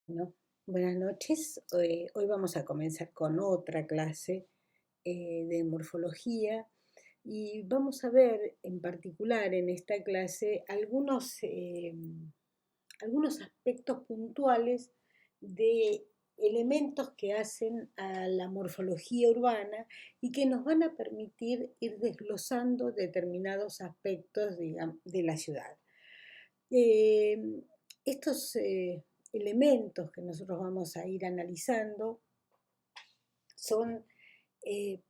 Bueno, buenas noches. Hoy vamos a comenzar con otra clase de morfología y vamos a ver en particular en esta clase algunos aspectos puntuales de elementos que hacen a la morfología urbana y que nos van a permitir ir desglosando determinados aspectos, digamos, de la ciudad. Estos elementos que nosotros vamos a ir analizando son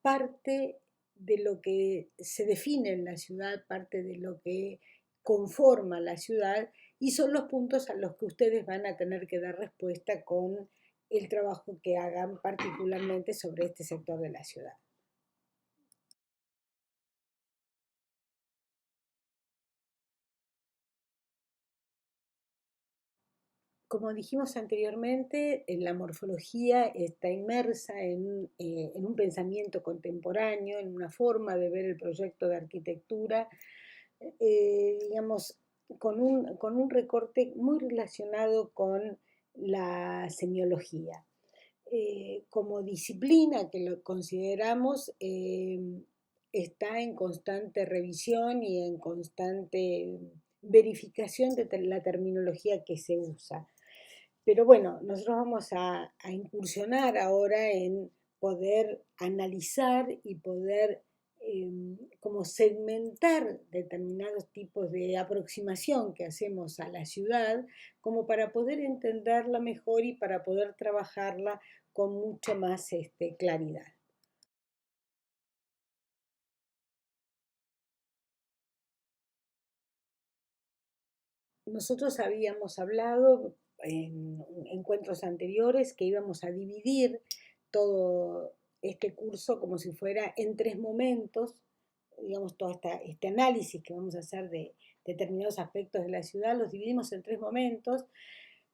parte de lo que se define en la ciudad, parte de lo que conforma la ciudad y son los puntos a los que ustedes van a tener que dar respuesta con el trabajo que hagan particularmente sobre este sector de la ciudad. Como dijimos anteriormente, la morfología está inmersa en un pensamiento contemporáneo, en una forma de ver el proyecto de arquitectura, digamos, con un recorte muy relacionado con la semiología. Como disciplina que lo consideramos, está en constante revisión y en constante verificación de la terminología que se usa. Pero bueno, nosotros vamos a incursionar ahora en poder analizar y poder como segmentar determinados tipos de aproximación que hacemos a la ciudad, como para poder entenderla mejor y para poder trabajarla con mucha más claridad. Nosotros habíamos hablado en encuentros anteriores que íbamos a dividir todo este curso como si fuera en tres momentos, digamos, todo este análisis que vamos a hacer de determinados aspectos de la ciudad, los dividimos en tres momentos,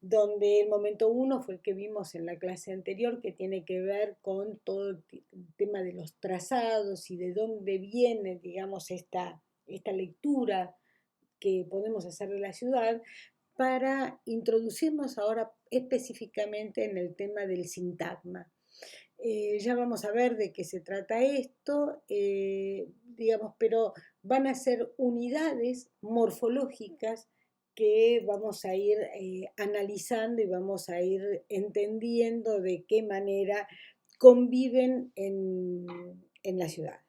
donde el momento uno fue el que vimos en la clase anterior, que tiene que ver con todo el tema de los trazados y de dónde viene, digamos, esta lectura que podemos hacer de la ciudad para introducirnos ahora específicamente en el tema del sintagma. Ya vamos a ver de qué se trata esto, digamos, pero van a ser unidades morfológicas que vamos a ir analizando y vamos a ir entendiendo de qué manera conviven en la ciudad.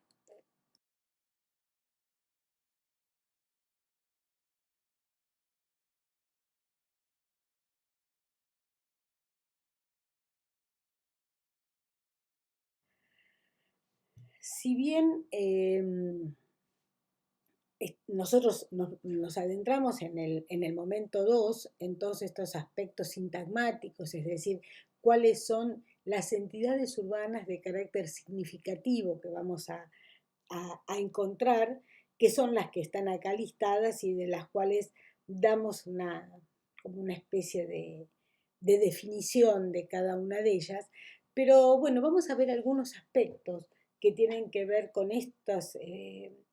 Si bien nosotros nos adentramos en el momento 2 en todos estos aspectos sintagmáticos, es decir, cuáles son las entidades urbanas de carácter significativo que vamos a encontrar, que son las que están acá listadas y de las cuales damos como una especie de definición de cada una de ellas. Pero bueno, vamos a ver algunos aspectos que tienen que ver con estos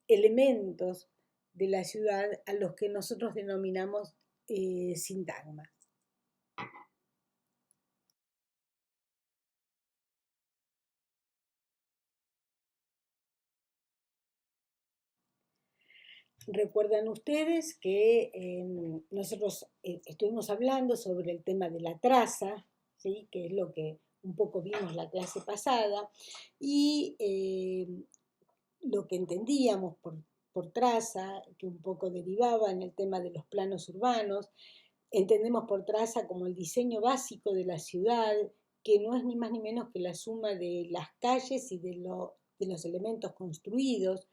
elementos de la ciudad a los que nosotros denominamos sintagma. Recuerdan ustedes que nosotros estuvimos hablando sobre el tema de la traza, ¿sí? Que es lo que un poco vimos la clase pasada, y lo que entendíamos por traza, que un poco derivaba en el tema de los planos urbanos. Entendemos por traza como el diseño básico de la ciudad, que no es ni más ni menos que la suma de las calles y de los elementos construidos,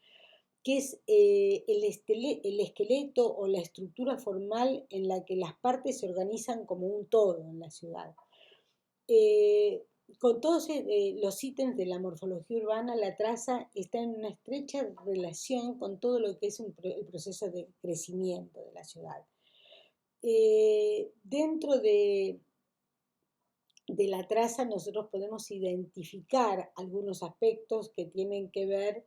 que es el esqueleto o la estructura formal en la que las partes se organizan como un todo en la ciudad. Eh, con todos los ítems de la morfología urbana, la traza está en una estrecha relación con todo lo que es el proceso de crecimiento de la ciudad. Dentro de la traza nosotros podemos identificar algunos aspectos que tienen que ver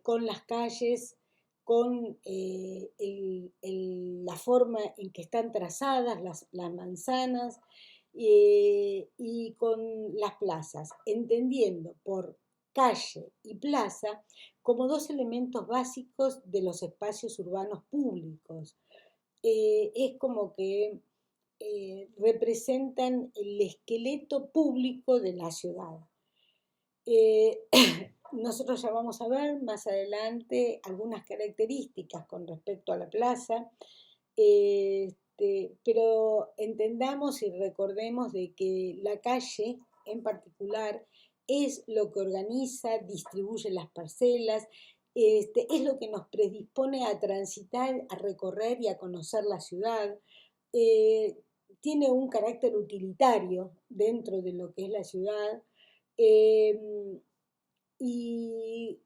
con las calles, con la forma en que están trazadas las manzanas y con las plazas, entendiendo por calle y plaza como dos elementos básicos de los espacios urbanos públicos. Es como que representan el esqueleto público de la ciudad. Eh, Nosotros ya vamos a ver más adelante algunas características con respecto a la plaza, pero entendamos y recordemos de que la calle en particular es lo que organiza, distribuye las parcelas, es lo que nos predispone a transitar, a recorrer y a conocer la ciudad. Eh, Tiene un carácter utilitario dentro de lo que es la ciudad. eh, y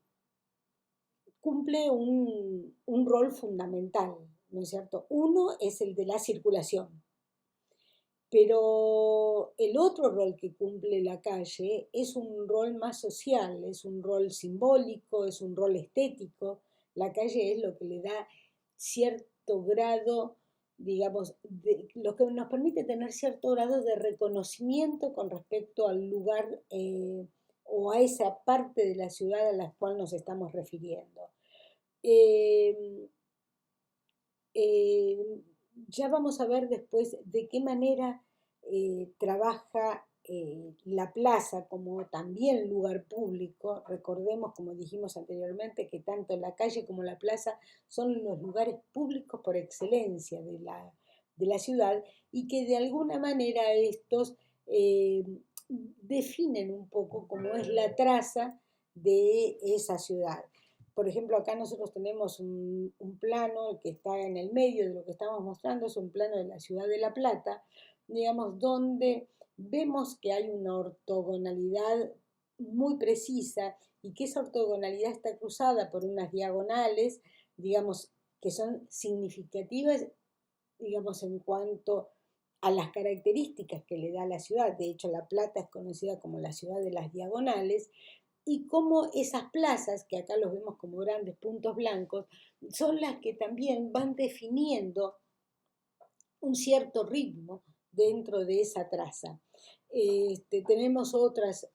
cumple un rol fundamental, ¿no es cierto? Uno es el de la circulación, pero el otro rol que cumple la calle es un rol más social, es un rol simbólico, es un rol estético. La calle es lo que le da cierto grado, digamos, lo que nos permite tener cierto grado de reconocimiento con respecto al lugar o a esa parte de la ciudad a la cual nos estamos refiriendo. Eh, eh, ya vamos a ver después de qué manera trabaja la plaza como también lugar público. Recordemos, como dijimos anteriormente, que tanto la calle como la plaza son los lugares públicos por excelencia de la ciudad y que de alguna manera estos eh, definen un poco cómo es la traza de esa ciudad. Por ejemplo, acá nosotros tenemos un plano que está en el medio de lo que estamos mostrando, es un plano de la ciudad de La Plata, digamos, donde vemos que hay una ortogonalidad muy precisa y que esa ortogonalidad está cruzada por unas diagonales, digamos, que son significativas, digamos, en cuanto a las características que le da la ciudad. De hecho, La Plata es conocida como la ciudad de las diagonales, y cómo esas plazas, que acá los vemos como grandes puntos blancos, son las que también van definiendo un cierto ritmo dentro de esa traza. Tenemos otras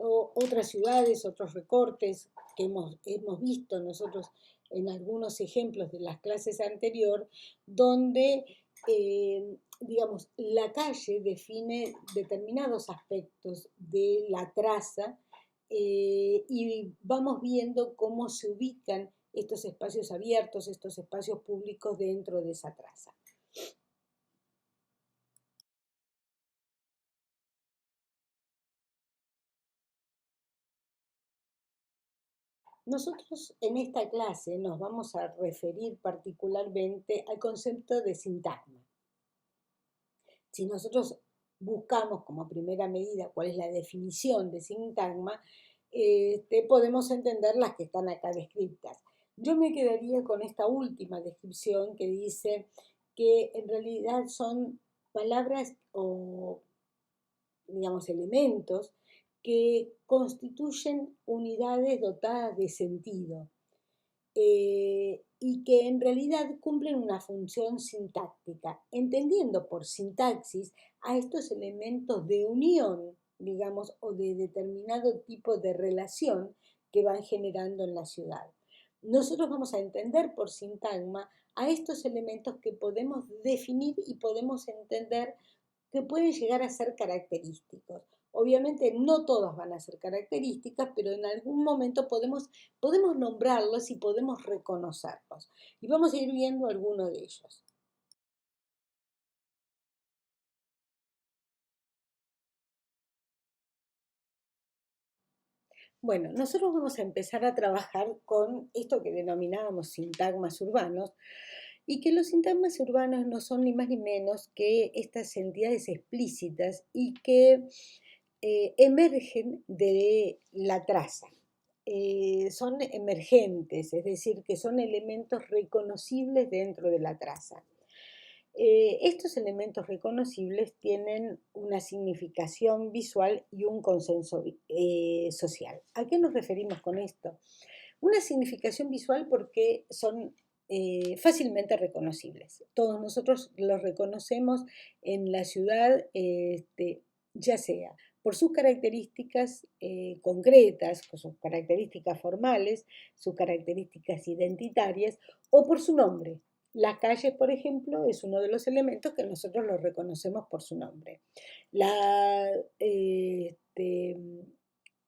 ciudades, otros recortes que hemos visto nosotros en algunos ejemplos de las clases anteriores, donde, digamos, la calle define determinados aspectos de la traza y vamos viendo cómo se ubican estos espacios abiertos, estos espacios públicos dentro de esa traza. Nosotros en esta clase nos vamos a referir particularmente al concepto de sintagma. Si nosotros buscamos como primera medida cuál es la definición de sintagma, podemos entender las que están acá descritas. Yo me quedaría con esta última descripción que dice que en realidad son palabras o, digamos, elementos que constituyen unidades dotadas de sentido y que en realidad cumplen una función sintáctica, entendiendo por sintaxis a estos elementos de unión, digamos, o de determinado tipo de relación que van generando en la ciudad. Nosotros vamos a entender por sintagma a estos elementos que podemos definir y podemos entender que pueden llegar a ser característicos. Obviamente no todas van a ser características, pero en algún momento podemos nombrarlos y podemos reconocerlos. Y vamos a ir viendo algunos de ellos. Bueno, nosotros vamos a empezar a trabajar con esto que denominábamos sintagmas urbanos, y que los sintagmas urbanos no son ni más ni menos que estas entidades explícitas y que emergen de la traza. Son emergentes, es decir, que son elementos reconocibles dentro de la traza. Estos elementos reconocibles tienen una significación visual y un consenso social. ¿A qué nos referimos con esto? Una significación visual porque son fácilmente reconocibles. Todos nosotros los reconocemos en la ciudad ya sea por sus características concretas, por sus características formales, sus características identitarias o por su nombre. Las calles, por ejemplo, es uno de los elementos que nosotros los reconocemos por su nombre. La,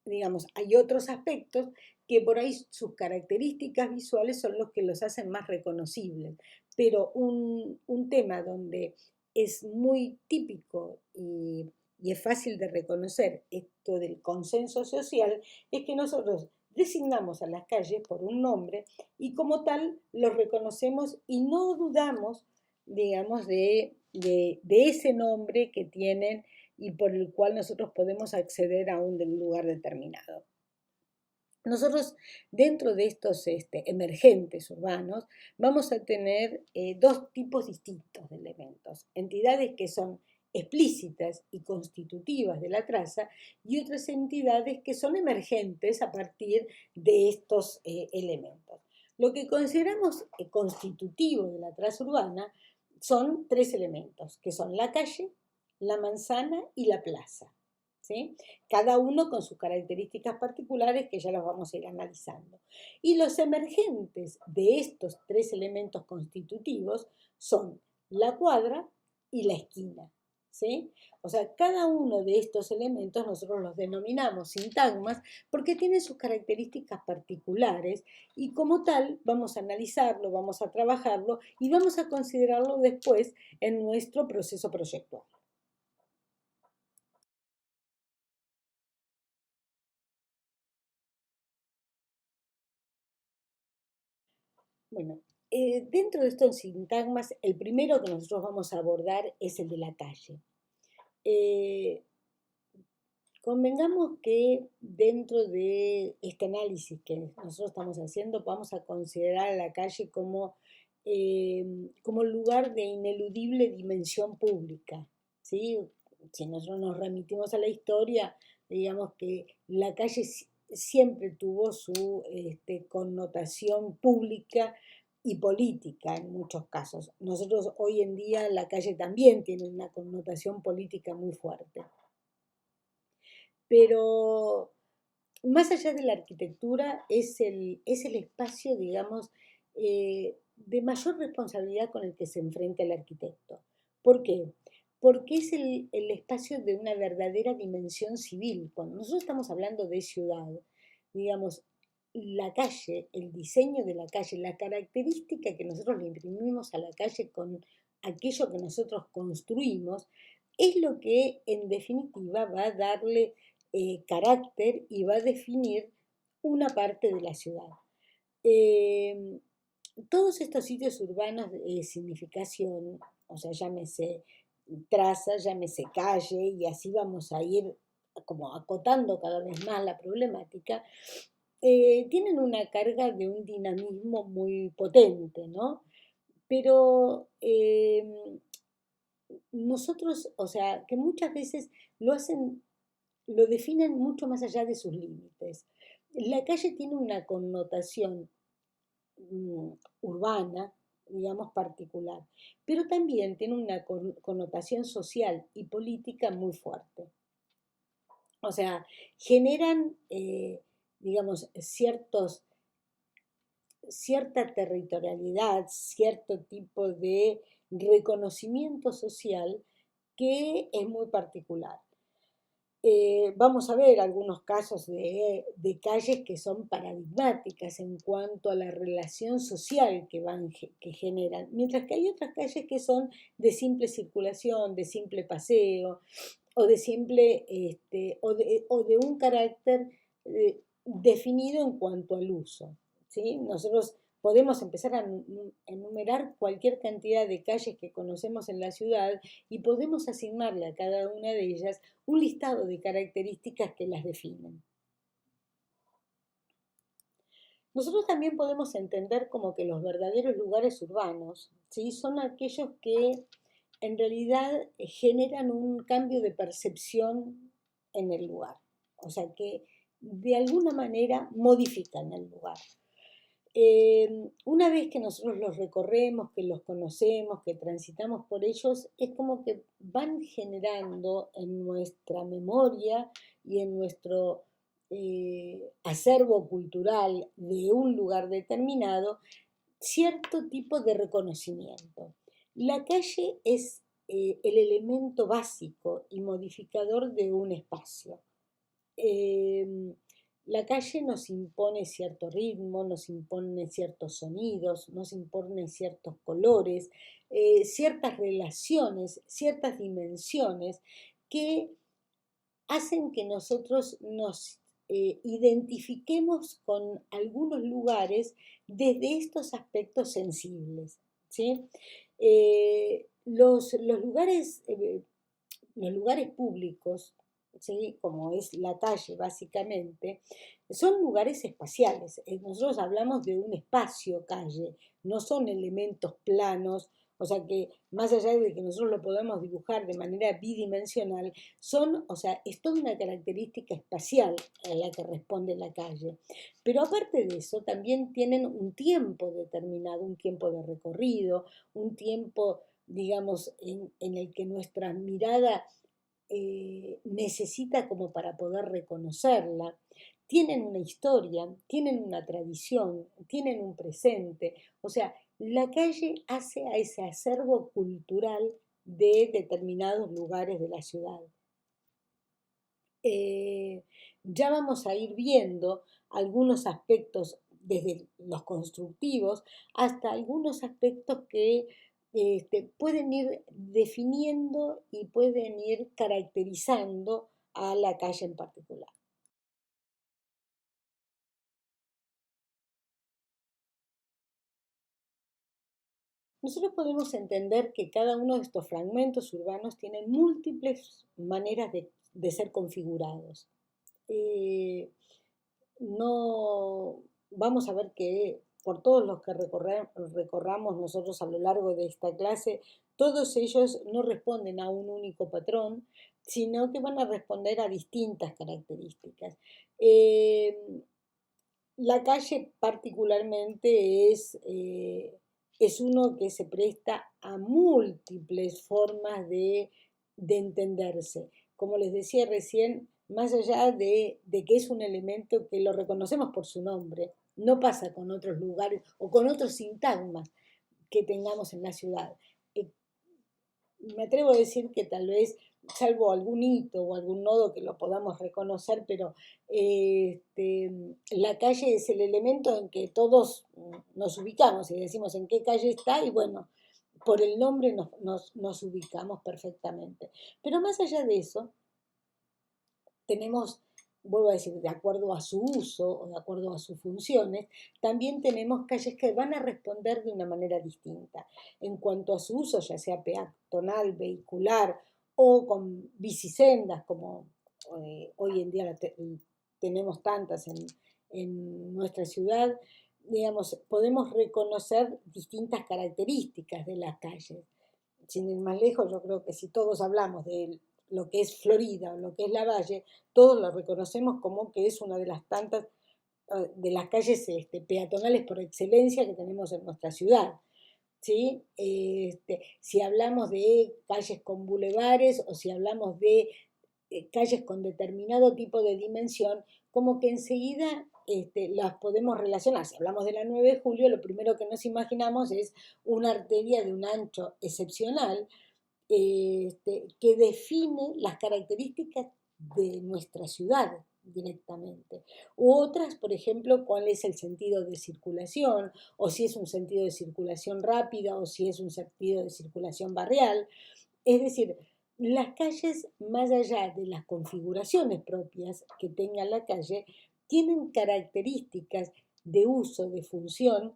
digamos, hay otros aspectos que por ahí sus características visuales son los que los hacen más reconocibles, pero un tema donde es muy típico y es fácil de reconocer esto del consenso social es que nosotros designamos a las calles por un nombre y como tal los reconocemos y no dudamos, digamos, de ese nombre que tienen y por el cual nosotros podemos acceder a un lugar determinado. Nosotros, dentro de estos emergentes urbanos, vamos a tener dos tipos distintos de elementos. Entidades que son explícitas y constitutivas de la traza y otras entidades que son emergentes a partir de estos elementos. Lo que consideramos constitutivo de la traza urbana son tres elementos, que son la calle, la manzana y la plaza. ¿Sí? Cada uno con sus características particulares que ya los vamos a ir analizando. Y los emergentes de estos tres elementos constitutivos son la cuadra y la esquina. ¿Sí? O sea, cada uno de estos elementos nosotros los denominamos sintagmas porque tienen sus características particulares y como tal vamos a analizarlo, vamos a trabajarlo y vamos a considerarlo después en nuestro proceso proyectual. Bueno, dentro de estos sintagmas, el primero que nosotros vamos a abordar es el de la calle. Eh, Convengamos que dentro de este análisis que nosotros estamos haciendo, vamos a considerar a la calle como lugar de ineludible dimensión pública. ¿Sí? Si nosotros nos remitimos a la historia, digamos que la calle siempre tuvo su connotación pública y política en muchos casos. Nosotros hoy en día la calle también tiene una connotación política muy fuerte. Pero más allá de la arquitectura es el espacio, digamos, de mayor responsabilidad con el que se enfrenta el arquitecto. ¿Por qué? Porque es el espacio de una verdadera dimensión civil. Cuando nosotros estamos hablando de ciudad, digamos, la calle, el diseño de la calle, la característica que nosotros le imprimimos a la calle con aquello que nosotros construimos, es lo que en definitiva va a darle carácter y va a definir una parte de la ciudad. Eh, Todos estos sitios urbanos de significación, o sea, llámese traza, llámese calle, y así vamos a ir como acotando cada vez más la problemática, tienen una carga de un dinamismo muy potente, ¿no? Pero nosotros, o sea, que muchas veces lo hacen, lo definen mucho más allá de sus límites. La calle tiene una connotación urbana, digamos, particular, pero también tiene una connotación social y política muy fuerte. O sea, generan, digamos, cierta territorialidad, cierto tipo de reconocimiento social que es muy particular. Vamos a ver algunos casos de calles que son paradigmáticas en cuanto a la relación social que generan, mientras que hay otras calles que son de simple circulación, de simple paseo, o de simple, o de un carácter definido en cuanto al uso. ¿Sí? Nosotros podemos empezar a enumerar cualquier cantidad de calles que conocemos en la ciudad y podemos asignarle a cada una de ellas un listado de características que las definen. Nosotros también podemos entender como que los verdaderos lugares urbanos, ¿sí? Son aquellos que en realidad generan un cambio de percepción en el lugar, o sea que de alguna manera modifican el lugar. Una vez que nosotros los recorremos, que los conocemos, que transitamos por ellos, es como que van generando en nuestra memoria y en nuestro acervo cultural de un lugar determinado cierto tipo de reconocimiento. La calle es el elemento básico y modificador de un espacio. Eh, la calle nos impone cierto ritmo, nos impone ciertos sonidos, nos impone ciertos colores, ciertas relaciones, ciertas dimensiones que hacen que nosotros nos identifiquemos con algunos lugares desde estos aspectos sensibles. ¿Sí? Los lugares públicos, ¿sí? Como es la calle básicamente, son lugares espaciales. Nosotros hablamos de un espacio calle, no son elementos planos, o sea que más allá de que nosotros lo podamos dibujar de manera bidimensional, o sea, es toda una característica espacial a la que responde la calle. Pero aparte de eso, también tienen un tiempo determinado, un tiempo de recorrido, un tiempo, digamos, en el que nuestra mirada necesita como para poder reconocerla. Tienen una historia, tienen una tradición, tienen un presente. O sea, la calle hace a ese acervo cultural de determinados lugares de la ciudad. Eh, ya vamos a ir viendo algunos aspectos desde los constructivos hasta algunos aspectos que pueden ir definiendo y pueden ir caracterizando a la calle en particular. Nosotros podemos entender que cada uno de estos fragmentos urbanos tiene múltiples maneras de ser configurados. Eh, no vamos a ver que por todos los que recorramos nosotros a lo largo de esta clase, todos ellos no responden a un único patrón, sino que van a responder a distintas características. Eh, la calle particularmente es uno que se presta a múltiples formas de entenderse. Como les decía recién, más allá de que es un elemento que lo reconocemos por su nombre, no pasa con otros lugares o con otros sintagmas que tengamos en la ciudad. Eh, Me atrevo a decir que tal vez, salvo algún hito o algún nodo que lo podamos reconocer, pero la calle es el elemento en que todos nos ubicamos y decimos en qué calle está y bueno, por el nombre nos ubicamos perfectamente. Pero más allá de eso, tenemos, vuelvo a decir, de acuerdo a su uso o de acuerdo a sus funciones, también tenemos calles que van a responder de una manera distinta. En cuanto a su uso, ya sea peatonal, vehicular o con bicisendas, como hoy en día tenemos tantas en nuestra ciudad, digamos, podemos reconocer distintas características de las calles. Sin ir más lejos, yo creo que si todos hablamos de lo que es Florida o lo que es la Valle, todos lo reconocemos como que es una de las tantas, de las calles peatonales por excelencia que tenemos en nuestra ciudad. ¿Sí? Si hablamos de calles con bulevares o si hablamos de calles con determinado tipo de dimensión, como que enseguida las podemos relacionar. Si hablamos de la 9 de julio, lo primero que nos imaginamos es una arteria de un ancho excepcional que define las características de nuestra ciudad directamente. U otras, por ejemplo, cuál es el sentido de circulación, o si es un sentido de circulación rápida, o si es un sentido de circulación barrial. Es decir, las calles, más allá de las configuraciones propias que tenga la calle, tienen características de uso, de función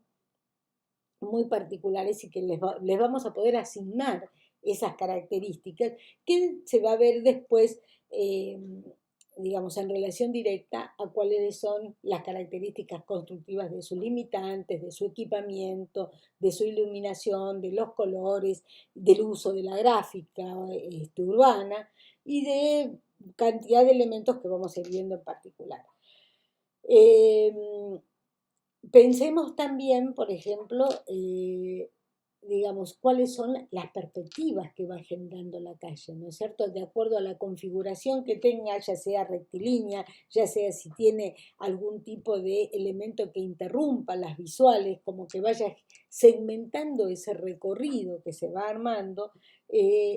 muy particulares y que les vamos a poder asignar esas características que se va a ver después, digamos, en relación directa a cuáles son las características constructivas de sus limitantes, de su equipamiento, de su iluminación, de los colores, del uso de la gráfica urbana y de cantidad de elementos que vamos a ir viendo en particular. Eh, Pensemos también, por ejemplo, digamos, cuáles son las perspectivas que va generando la calle, ¿no es cierto? De acuerdo a la configuración que tenga, ya sea rectilínea, ya sea si tiene algún tipo de elemento que interrumpa las visuales, como que vaya segmentando ese recorrido que se va armando,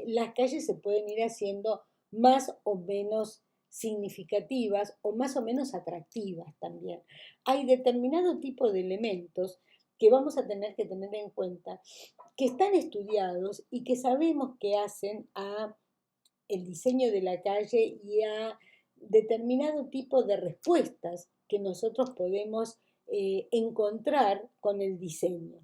las calles se pueden ir haciendo más o menos significativas o más o menos atractivas también. Hay determinado tipo de elementos que vamos a tener que tener en cuenta, que están estudiados y que sabemos que hacen a el diseño de la calle y a determinado tipo de respuestas que nosotros podemos encontrar con el diseño.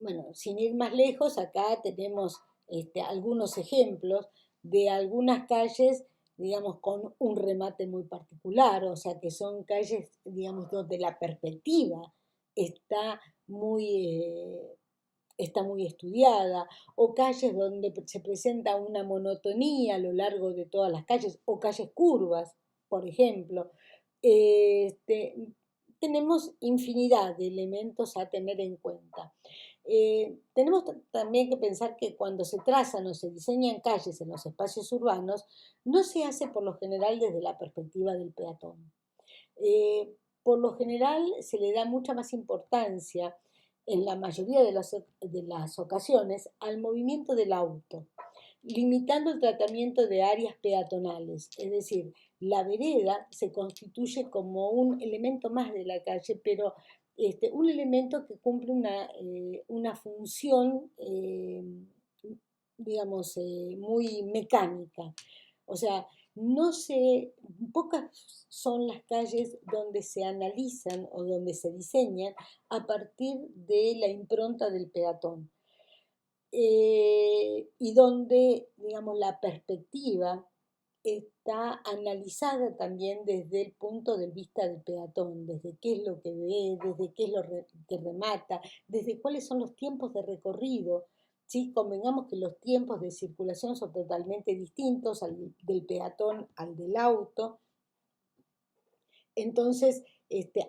Bueno, sin ir más lejos, acá tenemos algunos ejemplos de algunas calles, digamos, con un remate muy particular, o sea, que son calles, digamos, donde la perspectiva está muy, está muy estudiada, o calles donde se presenta una monotonía a lo largo de todas las calles, o calles curvas, por ejemplo. Este, tenemos infinidad de elementos a tener en cuenta. Tenemos también que pensar que cuando se trazan o se diseñan calles en los espacios urbanos, no se hace por lo general desde la perspectiva del peatón. Por lo general se le da mucha más importancia en la mayoría de las ocasiones al movimiento del auto, limitando el tratamiento de áreas peatonales, es decir, la vereda se constituye como un elemento más de la calle, pero un elemento que cumple una función, digamos, muy mecánica. O sea, no sé, pocas son las calles donde se analizan o donde se diseñan a partir de la impronta del peatón. Y donde, digamos, la perspectiva está analizada también desde el punto de vista del peatón, desde qué es lo que ve, desde qué es lo que remata, desde cuáles son los tiempos de recorrido. ¿Sí? Convengamos que los tiempos de circulación son totalmente distintos del peatón al del auto. Entonces,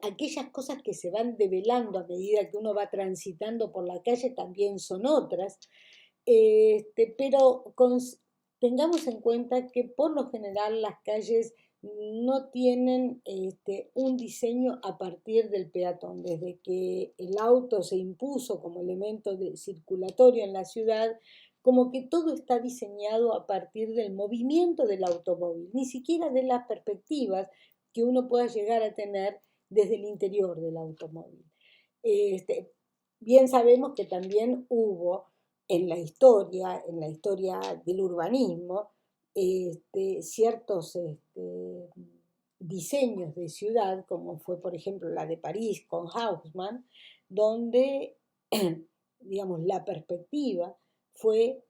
aquellas cosas que se van develando a medida que uno va transitando por la calle también son otras. Pero tengamos en cuenta que por lo general las calles no tienen un diseño a partir del peatón. Desde que el auto se impuso como elemento circulatorio en la ciudad, como que todo está diseñado a partir del movimiento del automóvil, ni siquiera de las perspectivas que uno pueda llegar a tener desde el interior del automóvil. Este, Bien sabemos que también hubo en la historia del urbanismo, ciertos diseños de ciudad, como fue por ejemplo la de París con Haussmann, donde, digamos, la perspectiva fue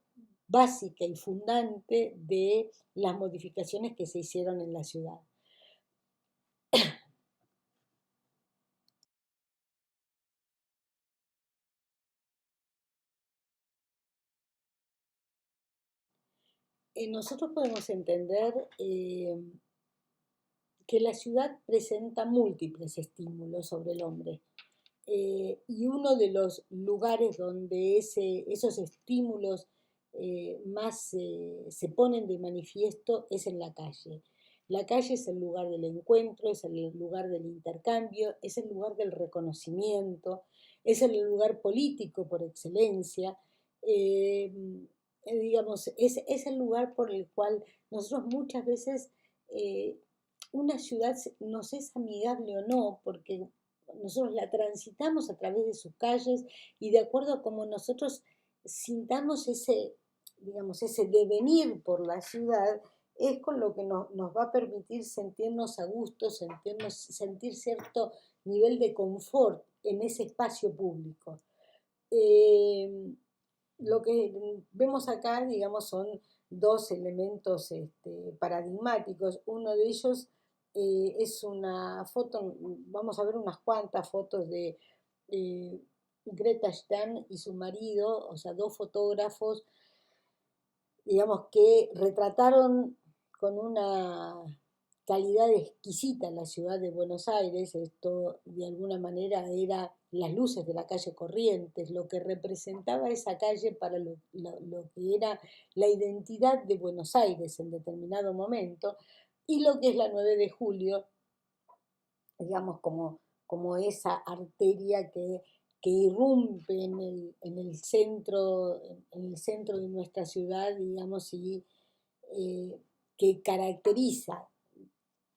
básica y fundante de las modificaciones que se hicieron en la ciudad. Nosotros podemos entender que la ciudad presenta múltiples estímulos sobre el hombre. Y uno de los lugares donde esos estímulos más se ponen de manifiesto es en la calle. La calle es el lugar del encuentro, es el lugar del intercambio, es el lugar del reconocimiento, es el lugar político por excelencia. eh, digamos, es el lugar por el cual nosotros muchas veces una ciudad nos es amigable o no, porque nosotros la transitamos a través de sus calles y de acuerdo a cómo nosotros sintamos digamos, ese devenir por la ciudad, es con lo que nos va a permitir sentirnos a gusto, sentir cierto nivel de confort en ese espacio público. Eh, lo que vemos acá, digamos, son dos elementos paradigmáticos. Uno de ellos es una foto, vamos a ver unas cuantas fotos de eh, Greta Stern y su marido, o sea, dos fotógrafos digamos que retrataron con una calidad exquisita la ciudad de Buenos Aires. Esto de alguna manera era las luces de la calle Corrientes, lo que representaba esa calle para lo que era la identidad de Buenos Aires en determinado momento, y lo que es la 9 de julio, digamos, como esa arteria que irrumpe en el centro de nuestra ciudad, digamos, y que caracteriza,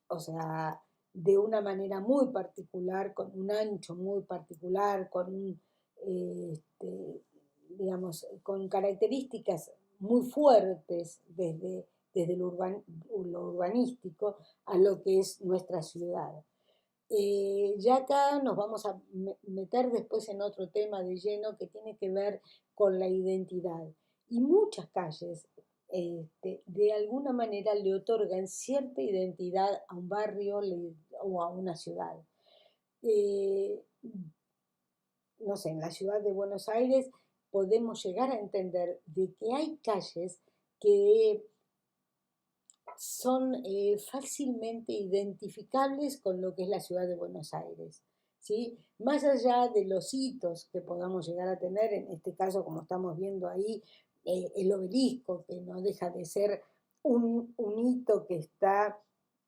o sea, de una manera muy particular, con un ancho muy particular, digamos, con características muy fuertes desde lo urbanístico a lo que es nuestra ciudad. Ya acá nos vamos a meter después en otro tema de lleno que tiene que ver con la identidad. Y muchas calles, de alguna manera, le otorgan cierta identidad a un barrio o a una ciudad. Eh, no sé, en la ciudad de Buenos Aires podemos llegar a entender de que hay calles que son fácilmente identificables con lo que es la ciudad de Buenos Aires. ¿Sí? Más allá de los hitos que podamos llegar a tener, en este caso, como estamos viendo ahí, el obelisco, que no deja de ser un hito que está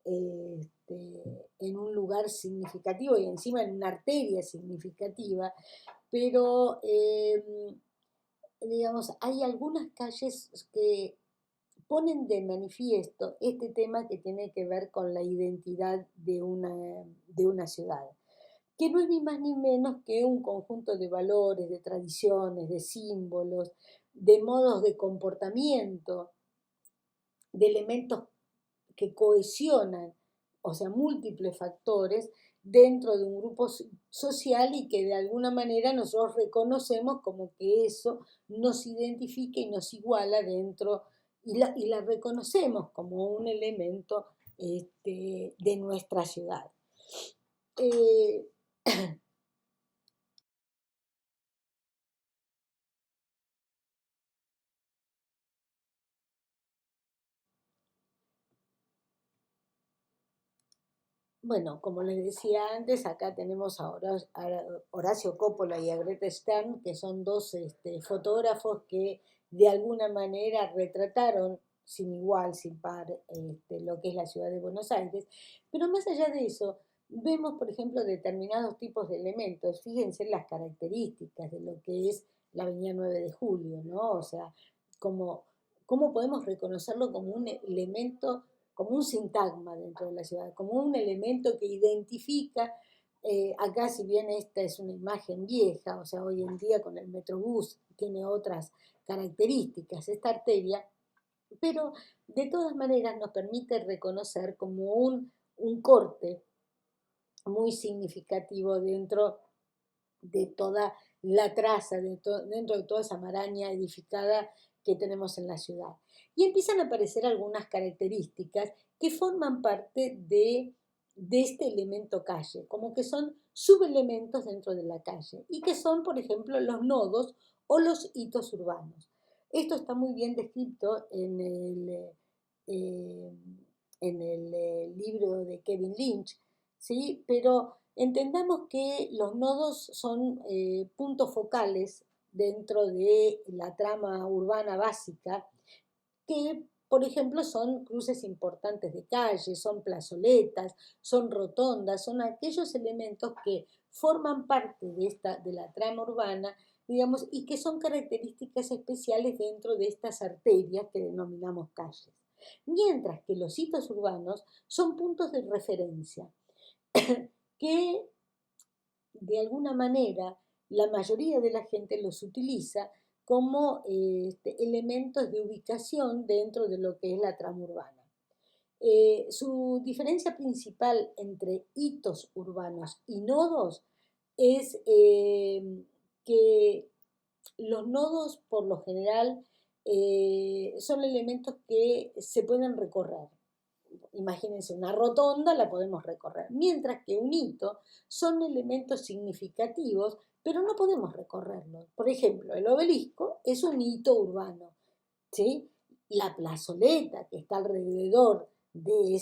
en un lugar significativo y encima en una arteria significativa, pero digamos, hay algunas calles que ponen de manifiesto este tema que tiene que ver con la identidad de una ciudad, que no es ni más ni menos que un conjunto de valores, de tradiciones, de símbolos, de modos de comportamiento, de elementos que cohesionan, o sea, múltiples factores dentro de un grupo social y que de alguna manera nosotros reconocemos como que eso nos identifica y nos iguala dentro y la reconocemos como un elemento de nuestra ciudad. Eh, Bueno, como les decía antes, acá tenemos a Horacio Coppola y a Greta Stern, que son dos fotógrafos que de alguna manera retrataron sin igual, sin par, lo que es la ciudad de Buenos Aires. Pero más allá de eso, vemos, por ejemplo, determinados tipos de elementos. Fíjense las características de lo que es la Avenida 9 de Julio, ¿no? O sea, como, cómo podemos reconocerlo como un elemento, como un sintagma dentro de la ciudad, como un elemento que identifica, acá si bien esta es una imagen vieja, o sea, hoy en día con el Metrobús tiene otras características esta arteria, pero de todas maneras nos permite reconocer como un corte muy significativo dentro de toda la traza, dentro de toda esa maraña edificada que tenemos en la ciudad. Y empiezan a aparecer algunas características que forman parte de este elemento calle, como que son subelementos dentro de la calle, y que son, por ejemplo, los nodos o los hitos urbanos. Esto está muy bien descrito eh, en el libro de Kevin Lynch, ¿sí? Pero entendamos que los nodos son puntos focales dentro de la trama urbana básica, que, por ejemplo, son cruces importantes de calles, son plazoletas, son rotondas, son aquellos elementos que forman parte de la trama urbana, digamos, y que son características especiales dentro de estas arterias que denominamos calles. Mientras que los hitos urbanos son puntos de referencia que de alguna manera la mayoría de la gente los utiliza como elementos de ubicación dentro de lo que es la trama urbana. Su diferencia principal entre hitos urbanos y nodos es que los nodos por lo general son elementos que se pueden recorrer. Imagínense, una rotonda la podemos recorrer, mientras que un hito son elementos significativos, pero no podemos recorrerlos. Por ejemplo, el obelisco es un hito urbano, ¿sí? la plazoleta que está alrededor de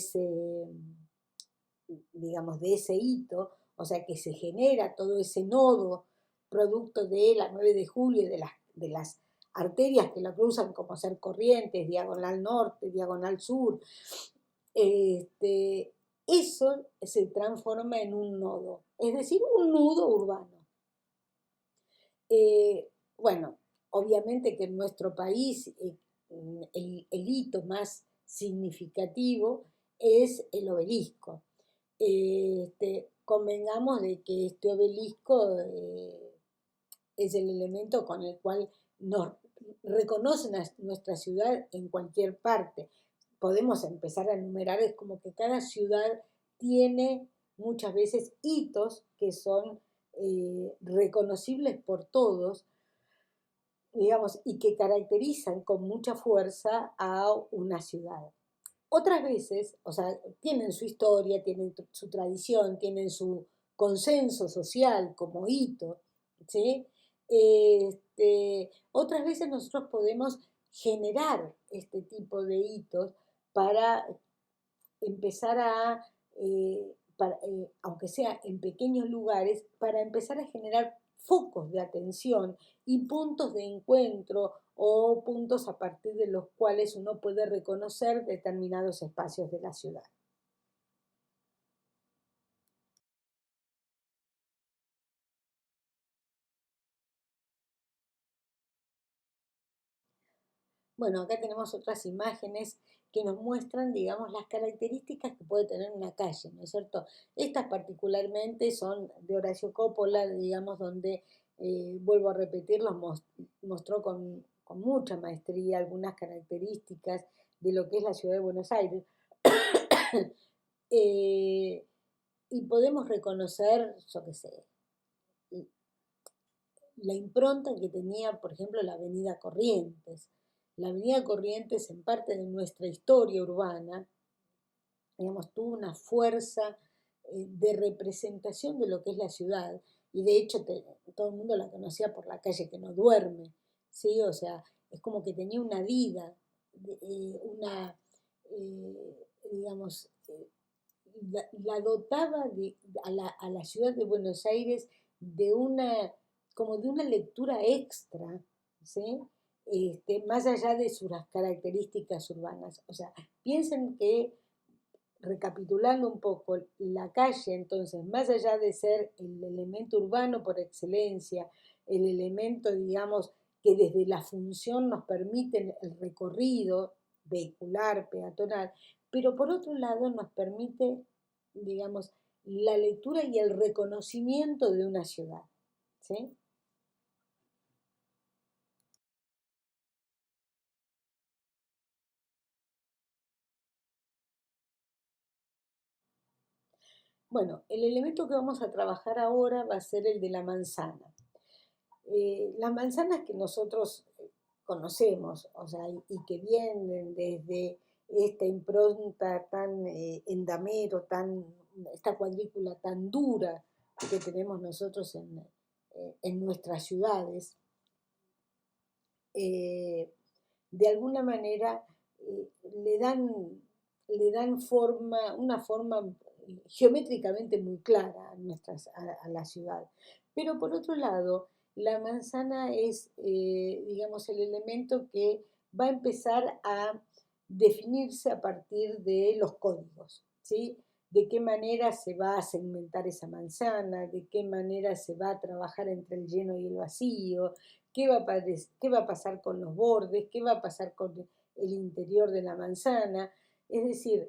digamos, de ese hito, o sea que se genera todo ese nodo producto de la 9 de julio y de las arterias que la cruzan como ser Corrientes, diagonal norte, diagonal sur, este, eso se transforma en un nodo, es decir, un nudo urbano. Bueno, obviamente que en nuestro país el hito más significativo es el obelisco. Convengamos de que este obelisco es el elemento con el cual nos reconocen a nuestra ciudad en cualquier parte. Podemos empezar a enumerar, es como que cada ciudad tiene muchas veces hitos que son reconocibles por todos, digamos, y que caracterizan con mucha fuerza a una ciudad. Otras veces, o sea, tienen su historia, tienen su tradición, tienen su consenso social como hito, ¿sí? Otras veces nosotros podemos generar este tipo de hitos para empezar aunque sea en pequeños lugares, para empezar a generar focos de atención y puntos de encuentro o puntos a partir de los cuales uno puede reconocer determinados espacios de la ciudad. Bueno, acá tenemos otras imágenes que nos muestran, digamos, las características que puede tener una calle, ¿no es cierto? Estas particularmente son de Horacio Coppola, digamos, donde, vuelvo a repetir, mostró con mucha maestría algunas características de lo que es la ciudad de Buenos Aires. Eh, y podemos reconocer, yo qué sé, la impronta que tenía, por ejemplo, la Avenida Corrientes. La Avenida Corrientes, en parte de nuestra historia urbana, digamos, tuvo una fuerza de representación de lo que es la ciudad, y de hecho todo el mundo la conocía por la calle que no duerme, ¿sí? O sea, es como que tenía una vida, digamos, la dotaba a la ciudad de Buenos Aires de una, como de una lectura extra, ¿sí? Más allá de sus características urbanas. O sea, piensen que, recapitulando un poco, la calle entonces, más allá de ser el elemento urbano por excelencia, el elemento, digamos, que desde la función nos permite el recorrido vehicular, peatonal, pero por otro lado nos permite, digamos, la lectura y el reconocimiento de una ciudad, ¿sí? Bueno, el elemento que vamos a trabajar ahora va a ser el de la manzana. Las manzanas que nosotros conocemos, o sea, y que vienen desde esta impronta tan endamero, esta cuadrícula tan dura que tenemos nosotros en nuestras ciudades, eh, de alguna manera le dan forma, una forma geométricamente muy clara a la ciudad. Pero por otro lado, la manzana es, digamos, el elemento que va a empezar a definirse a partir de los códigos, ¿sí? De qué manera se va a segmentar esa manzana, de qué manera se va a trabajar entre el lleno y el vacío, qué va a pasar con los bordes, qué va a pasar con el interior de la manzana. Es decir,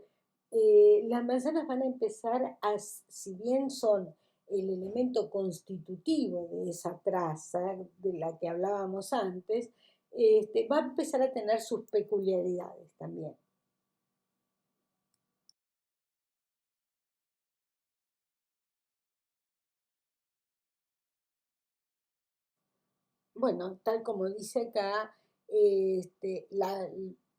las manzanas van a empezar a, si bien son el elemento constitutivo de esa traza de la que hablábamos antes, va a empezar a tener sus peculiaridades también. Bueno, tal como dice acá,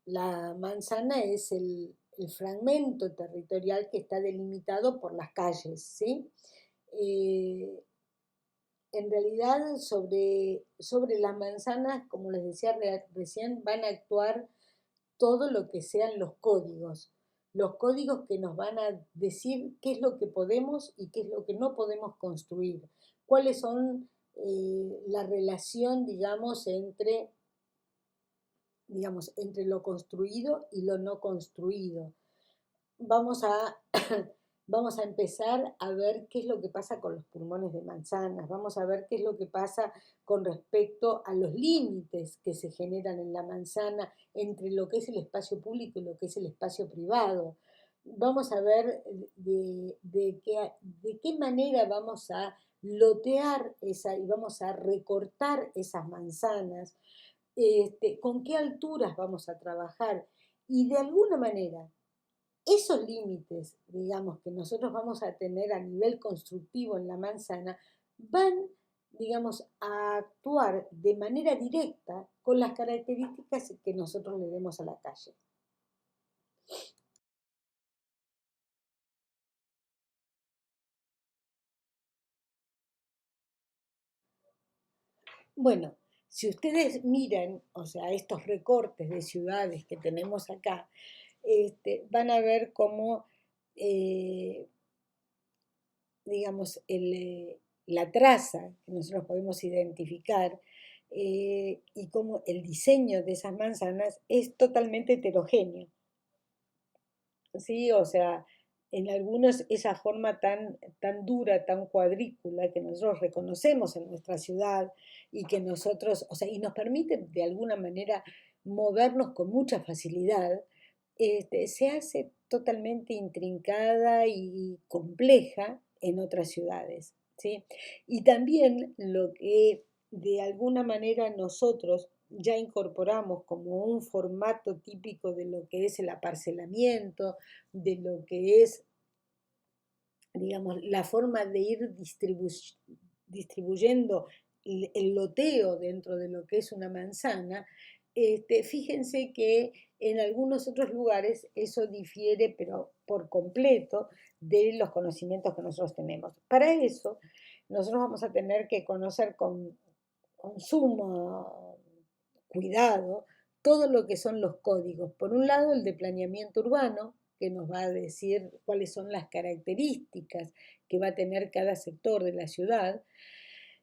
la manzana es el fragmento territorial que está delimitado por las calles, ¿sí? Eh, en realidad, sobre las manzanas, como les decía recién, van a actuar todo lo que sean los códigos que nos van a decir qué es lo que podemos y qué es lo que no podemos construir, cuáles son la relación, entre lo construido y lo no construido. Vamos a, vamos a empezar a ver qué es lo que pasa con los pulmones de manzanas, vamos a ver qué es lo que pasa con respecto a los límites que se generan en la manzana entre lo que es el espacio público y lo que es el espacio privado. Vamos a ver de qué manera vamos a lotear y vamos a recortar esas manzanas, con qué alturas vamos a trabajar y de alguna manera esos límites, que nosotros vamos a tener a nivel constructivo en la manzana, van, a actuar de manera directa con las características que nosotros le demos a la calle. Bueno, si ustedes miran, o sea, estos recortes de ciudades que tenemos acá, van a ver cómo, eh, la traza que nosotros podemos identificar, y cómo el diseño de esas manzanas es totalmente heterogéneo, ¿sí? O sea, en algunos esa forma tan dura, tan cuadrícula que nosotros reconocemos en nuestra ciudad y que nosotros, o sea, y nos permite de alguna manera movernos con mucha facilidad, se hace totalmente intrincada y compleja en otras ciudades, ¿sí? Y también lo que de alguna manera nosotros ya incorporamos como un formato típico de lo que es el aparcelamiento, de lo que es, la forma de ir distribuyendo el loteo dentro de lo que es una manzana. Fíjense que en algunos otros lugares eso difiere, pero por completo, de los conocimientos que nosotros tenemos. Para eso, nosotros vamos a tener que conocer con sumo cuidado todo lo que son los códigos. Por un lado, el de planeamiento urbano, que nos va a decir cuáles son las características que va a tener cada sector de la ciudad.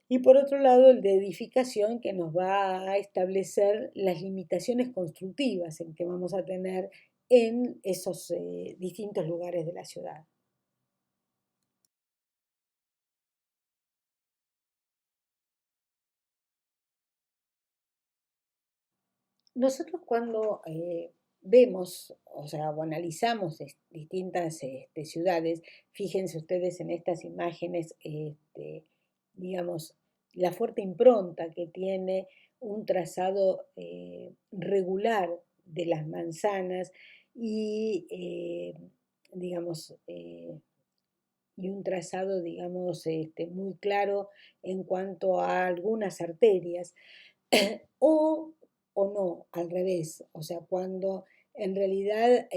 Y por otro lado, el de edificación, que nos va a establecer las limitaciones constructivas en que vamos a tener en esos distintos lugares de la ciudad. Nosotros cuando vemos, o sea, o analizamos distintas ciudades, fíjense ustedes en estas imágenes, digamos, la fuerte impronta que tiene un trazado regular de las manzanas y, digamos, y un trazado, muy claro en cuanto a algunas arterias. O, o no, al revés, o sea, cuando en realidad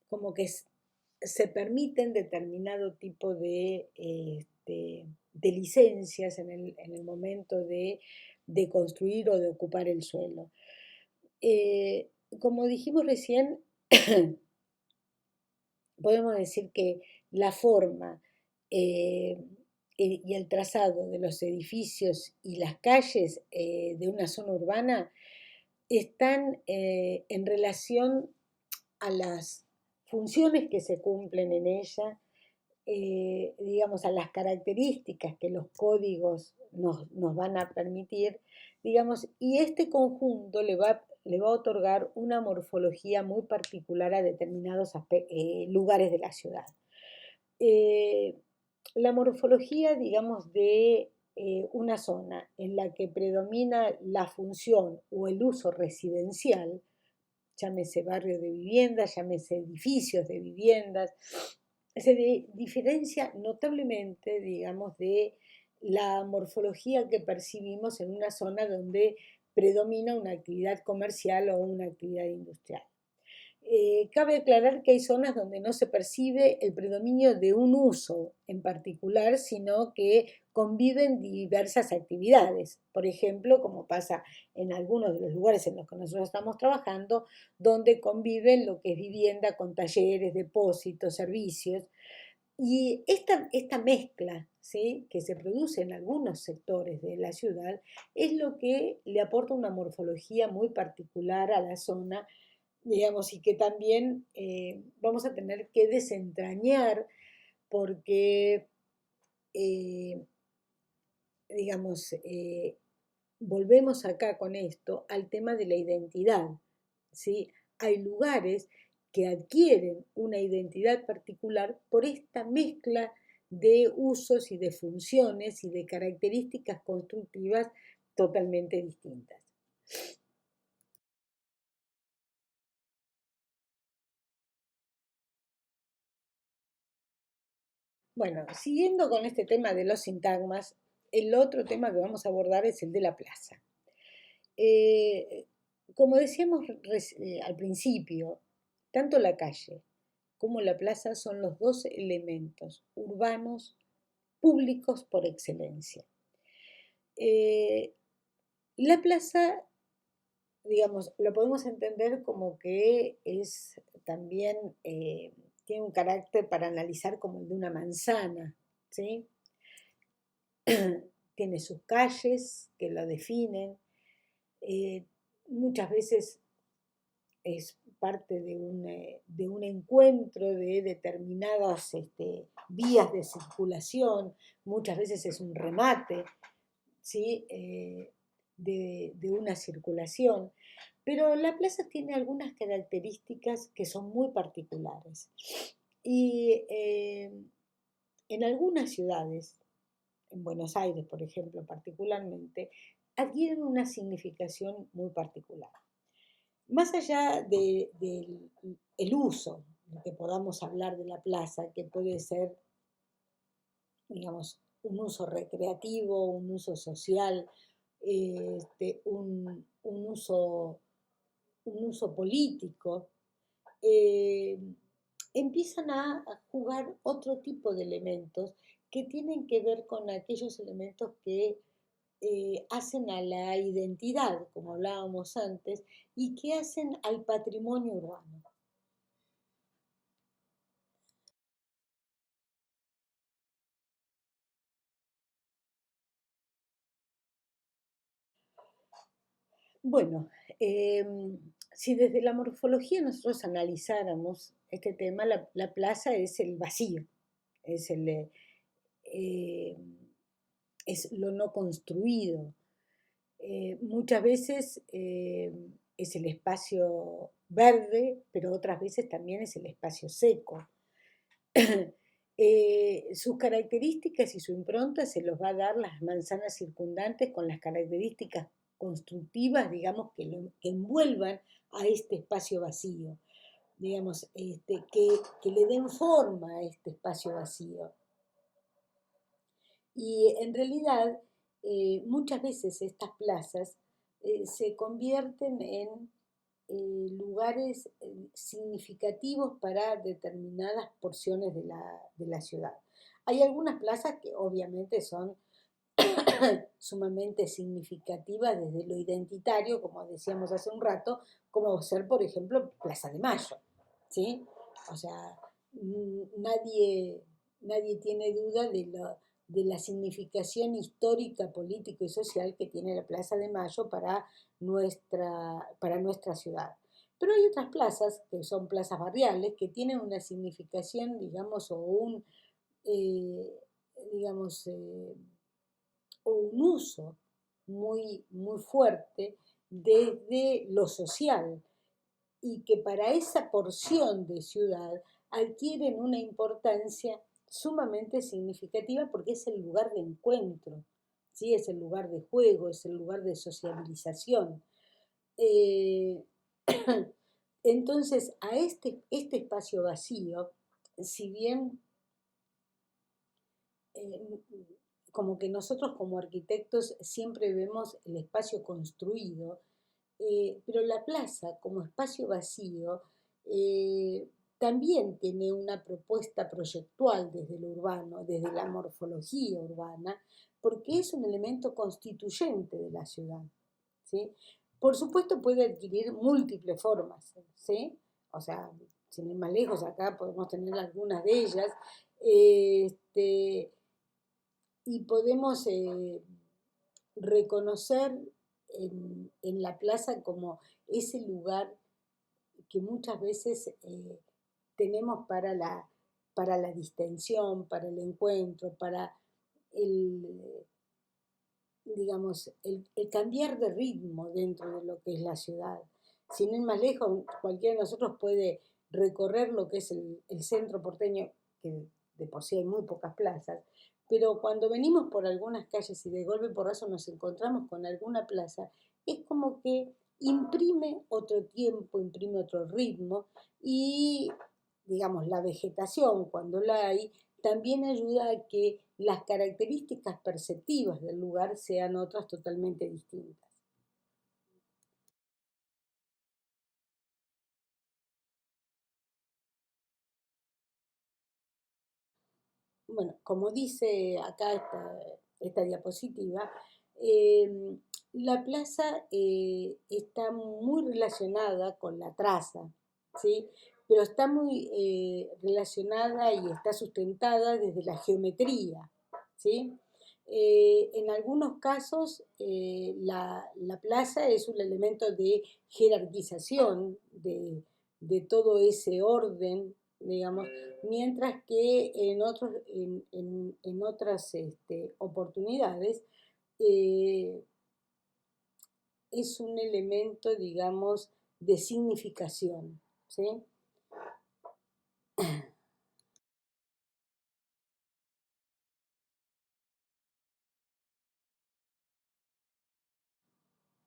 como que se permiten determinado tipo de licencias en el momento de construir o de ocupar el suelo. Como dijimos recién, podemos decir que la forma y el trazado de los edificios y las calles de una zona urbana están en relación a las funciones que se cumplen en ella, a las características que los códigos nos van a permitir, y este conjunto le va a otorgar una morfología muy particular a determinados lugares de la ciudad. Eh, la morfología, de una zona en la que predomina la función o el uso residencial, llámese barrio de viviendas, llámese edificios de viviendas, se diferencia notablemente, de la morfología que percibimos en una zona donde predomina una actividad comercial o una actividad industrial. Cabe aclarar que hay zonas donde no se percibe el predominio de un uso en particular, sino que conviven diversas actividades. Por ejemplo, como pasa en algunos de los lugares en los que nosotros estamos trabajando, donde conviven lo que es vivienda con talleres, depósitos, servicios. Y esta mezcla, ¿sí?, que se produce en algunos sectores de la ciudad es lo que le aporta una morfología muy particular a la zona, digamos, y que también vamos a tener que desentrañar porque, eh, digamos, volvemos acá con esto al tema de la identidad, ¿sí? Hay lugares que adquieren una identidad particular por esta mezcla de usos y de funciones y de características constructivas totalmente distintas. Bueno, siguiendo con este tema de los sintagmas, el otro tema que vamos a abordar es el de la plaza. Eh, Como decíamos al principio, tanto la calle como la plaza son los dos elementos urbanos públicos por excelencia. Eh, la plaza, digamos, lo podemos entender como que es también, tiene un carácter para analizar como el de una manzana, ¿sí? Tiene sus calles que lo definen, eh, muchas veces es parte de un encuentro de determinadas vías de circulación, muchas veces es un remate, ¿sí?, de una circulación, pero la plaza tiene algunas características que son muy particulares. Y en algunas ciudades, en Buenos Aires, por ejemplo, particularmente, adquieren una significación muy particular. Más allá del uso, de que podamos hablar de la plaza, que puede ser, digamos, un uso recreativo, un uso social, un uso político, eh, empiezan a jugar otro tipo de elementos que tienen que ver con aquellos elementos que hacen a la identidad, como hablábamos antes, y que hacen al patrimonio urbano. Bueno, si desde la morfología nosotros analizáramos este tema, la plaza es el vacío, es, eh, es lo no construido. Muchas veces es el espacio verde, pero otras veces también es el espacio seco. Sus características y su impronta se los va a dar las manzanas circundantes con las características constructivas, digamos, que envuelvan a este espacio vacío, digamos, que le den forma a este espacio vacío. Y en realidad, muchas veces estas plazas se convierten en lugares significativos para determinadas porciones de la ciudad. Hay algunas plazas que obviamente son sumamente significativas desde lo identitario, como decíamos hace un rato, como ser, por ejemplo, Plaza de Mayo, ¿sí? O sea, nadie tiene duda de la significación histórica, política y social que tiene la Plaza de Mayo para nuestra ciudad. Pero hay otras plazas, que son plazas barriales, que tienen una significación, digamos, o eh, digamos, o un uso muy fuerte desde lo social y que para esa porción de ciudad adquieren una importancia sumamente significativa porque es el lugar de encuentro, ¿sí? Es el lugar de juego, es el lugar de sociabilización. Eh, entonces, a este espacio vacío, si bien eh, como que nosotros como arquitectos siempre vemos el espacio construido, pero la plaza como espacio vacío eh, también tiene una propuesta proyectual desde lo urbano, desde la morfología urbana, porque es un elemento constituyente de la ciudad, ¿sí? Por supuesto puede adquirir múltiples formas, ¿sí? O sea, sin ir más lejos, acá podemos tener algunas de ellas, este, y podemos reconocer en la plaza como ese lugar que muchas veces tenemos para la distensión, para el encuentro, para el, digamos, el cambiar de ritmo dentro de lo que es la ciudad. Sin ir más lejos, cualquiera de nosotros puede recorrer lo que es el centro porteño, que de por sí hay muy pocas plazas, pero cuando venimos por algunas calles y de golpe porrazo nos encontramos con alguna plaza, es como que imprime otro tiempo, imprime otro ritmo y, digamos, la vegetación, cuando la hay, también ayuda a que las características perceptivas del lugar sean otras totalmente distintas. Bueno, como dice acá esta diapositiva, eh, la plaza está muy relacionada con la traza, ¿sí? Pero está muy relacionada y está sustentada desde la geometría, ¿sí? En algunos casos, la plaza es un elemento de jerarquización de todo ese orden, digamos, mientras que en otras oportunidades eh, es un elemento, digamos, de significación, ¿sí?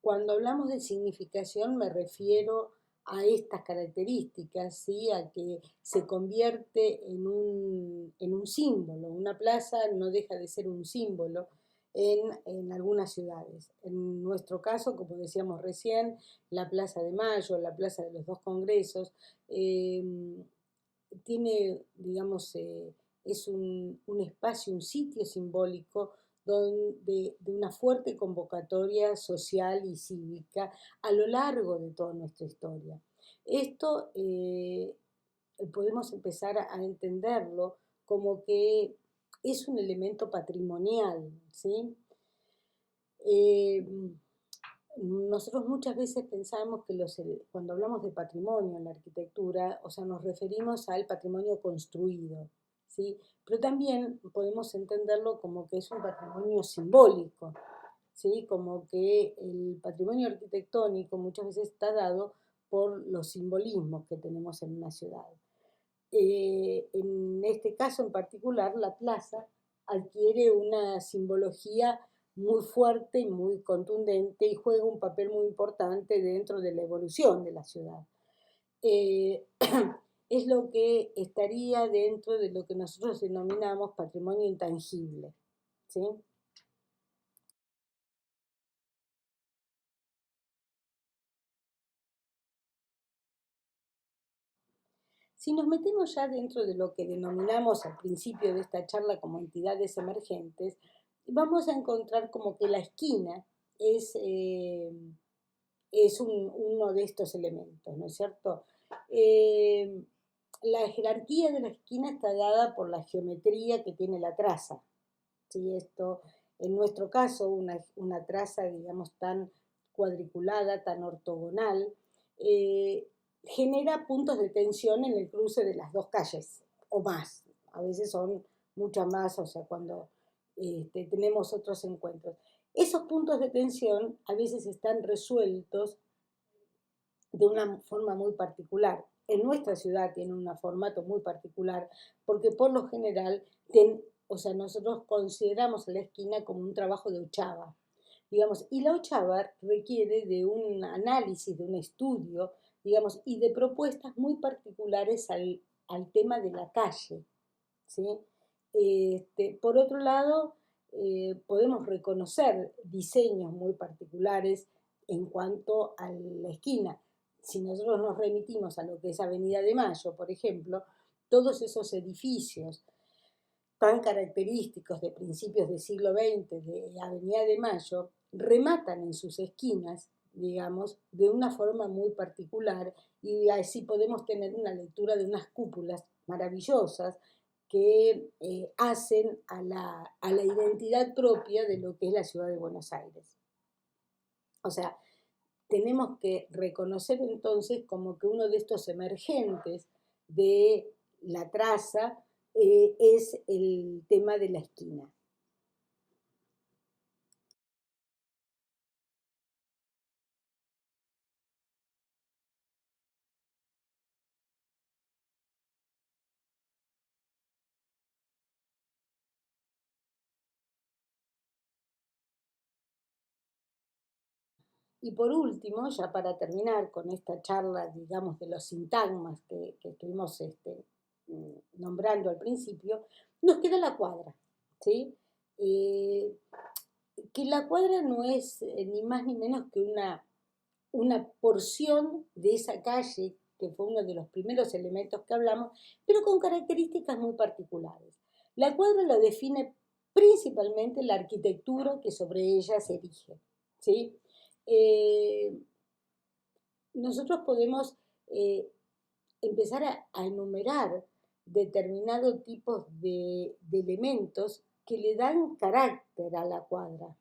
Cuando hablamos de significación me refiero a estas características, ¿sí? A que se convierte en un símbolo. Una plaza no deja de ser un símbolo en algunas ciudades. En nuestro caso, como decíamos recién, la Plaza de Mayo, la Plaza de los Dos Congresos, eh, tiene, digamos, es un espacio, un sitio simbólico de una fuerte convocatoria social y cívica a lo largo de toda nuestra historia. Esto podemos empezar a entenderlo como que es un elemento patrimonial, ¿sí? Eh, Nosotros muchas veces pensamos que cuando hablamos de patrimonio en la arquitectura, o sea, nos referimos al patrimonio construido, ¿sí? Pero también podemos entenderlo como que es un patrimonio simbólico, ¿sí? Como que el patrimonio arquitectónico muchas veces está dado por los simbolismos que tenemos en una ciudad. En este caso en particular, la plaza adquiere una simbología muy fuerte y muy contundente y juega un papel muy importante dentro de la evolución de la ciudad. Eh, es lo que estaría dentro de lo que nosotros denominamos patrimonio intangible, ¿sí? Si nos metemos ya dentro de lo que denominamos al principio de esta charla como entidades emergentes, vamos a encontrar como que la esquina es, es uno de estos elementos, ¿no es cierto? Eh, la jerarquía de la esquina está dada por la geometría que tiene la traza. ¿Sí? Esto, en nuestro caso, una traza, digamos, tan cuadriculada, tan ortogonal, eh, genera puntos de tensión en el cruce de las dos calles, o más. A veces son muchas más, o sea, cuando tenemos otros encuentros. Esos puntos de tensión a veces están resueltos de una forma muy particular. En nuestra ciudad tiene un formato muy particular porque por lo general, o sea, nosotros consideramos la esquina como un trabajo de ochava, digamos, y la ochava requiere de un análisis, de un estudio, digamos, y de propuestas muy particulares al tema de la calle, ¿sí? Por otro lado, podemos reconocer diseños muy particulares en cuanto a la esquina. si nosotros nos remitimos a lo que es Avenida de Mayo, por ejemplo, todos esos edificios tan característicos de principios del siglo XX de Avenida de Mayo rematan en sus esquinas, digamos, de una forma muy particular, y así podemos tener una lectura de unas cúpulas maravillosas que hacen a la identidad propia de lo que es la ciudad de Buenos Aires. O sea, tenemos que reconocer entonces como que uno de estos emergentes de la traza es el tema de la esquina. Y por último, ya para terminar con esta charla, digamos, de los sintagmas que estuvimos nombrando al principio, nos queda la cuadra, ¿sí? Eh, que la cuadra no es ni más ni menos que una porción de esa calle, que fue uno de los primeros elementos que hablamos, pero con características muy particulares. La cuadra lo define principalmente la arquitectura que sobre ella se erige, ¿sí? Eh, nosotros podemos empezar a enumerar determinados tipos de elementos que le dan carácter a la cuadra.